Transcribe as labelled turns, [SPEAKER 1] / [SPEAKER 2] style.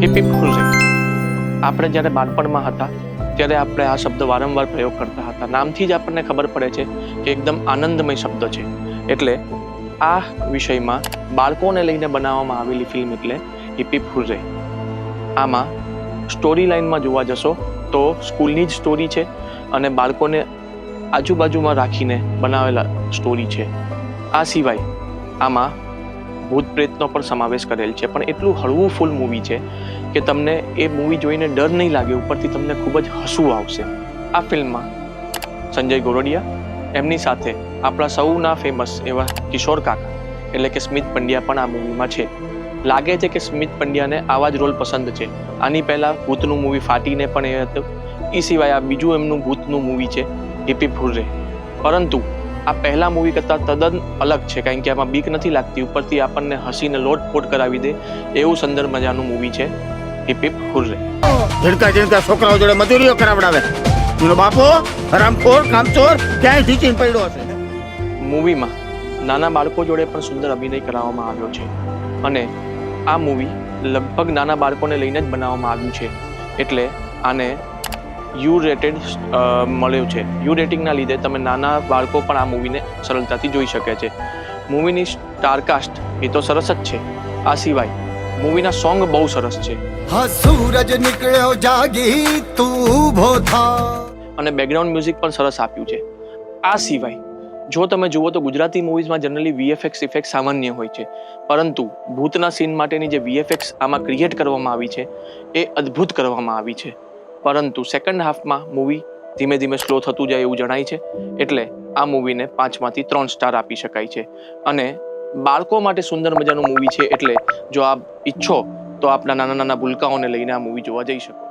[SPEAKER 1] Heap heap હુર્રે. આપણે જ્યારે બાળપણમાં હતા ત્યારે આપણે આ શબ્દ વારંવાર પ્રયોગ કરતા હતા. નામથી જ આપણને ખબર પડે છે કે એકદમ આનંદમય શબ્દ છે. એટલે આ વિષયમાં બાળકોને લઈને બનાવવામાં આવેલી ફિલ્મ એટલે હિપ હિપ હુર્રે. આમાં સ્ટોરી લાઇનમાં જોવા જશો તો સ્કૂલની જ સ્ટોરી છે અને બાળકોને આજુબાજુમાં રાખીને બનાવેલા સ્ટોરી છે. આ સિવાય આમાં ભૂત પ્રેતનો પણ સમાવેશ કરેલ છે, પણ એટલું હળવું ફૂલ મૂવી છે કે તમને એ મૂવી જોઈને ડર નહીં લાગે, ઉપરથી તમને ખૂબ જ હસવું આવશે. આ ફિલ્મમાં સંજય ગોરડિયા, એમની સાથે આપણા સૌના ફેમસ એવા કિશોર કાકા એટલે કે સ્મિત પંડ્યા પણ આ મૂવીમાં છે. લાગે છે કે સ્મિત પંડ્યાને આવા જ રોલ પસંદ છે. આની પહેલા ભૂતનું મૂવી ફાટીને પણ એ હતું. એ સિવાય આ બીજું એમનું ભૂતનું મૂવી છે હિપ હિપ હુર્રે. પરંતુ આ પહેલા મૂવી કરતાં તદ્દન અલગ છે, કારણ કે આમાં બીક નથી લાગતી, ઉપરથી આપણને હસીને લોટપોટ કરાવી દે એવું સુંદર મજાનું મૂવી છે હિપ હિપ હુર્રે.
[SPEAKER 2] ઝીણકા ઝીણકા છોકરાઓ જોડે મજૂરીઓ કરાવડાવે. એનો બાપો હરામખોર કામચોર ક્યાંય ઢીચીને પડ્યો હશે.
[SPEAKER 1] મૂવીમાં નાના બાળકો જોડે પણ સુંદર અભિનય કરાવવામાં આવ્યો છે અને આ મૂવી લગભગ નાના બાળકોને લઈને જ બનાવવામાં આવ્યું છે, એટલે આને યુ રેટેડ મળ્યું છે. યુ રેટિંગના લીધે તમે નાના બાળકો પણ આ મૂવીને સરળતાથી જોઈ શકે છે. મૂવીની સ્ટારકાસ્ટ એ તો સરસ જ છે. આ સિવાય મૂવીના સોંગ બહુ સરસ છે.
[SPEAKER 3] હા સૂરજ નીકળ્યો જાગી તું ઊભો થા
[SPEAKER 1] અને બેકગ્રાઉન્ડ મ્યુઝિક પણ સરસ આપ્યું છે. આ સિવાય જો તમે જુઓ તો ગુજરાતી મૂવીઝમાં જનરલી વીએફએક્સ ઇફેક્ટ સામાન્ય હોય છે, પરંતુ ભૂતના સીન માટેની જે વીએફએક્સ આમાં ક્રિએટ કરવામાં આવી છે એ અદ્ભુત કરવામાં આવી છે. પરંતુ સેકન્ડ હાફમાં મૂવી ધીમે ધીમે સ્લો થતું જાય એવું જણાય છે, એટલે આ મૂવીને 5 માંથી 3 સ્ટાર આપી શકાય છે. અને બાળકો માટે સુંદર મજાનું મૂવી છે, એટલે જો આપ ઈચ્છો તો આપના નાના નાના ભૂલકાઓને લઈને આ મૂવી જોવા જઈ શકો.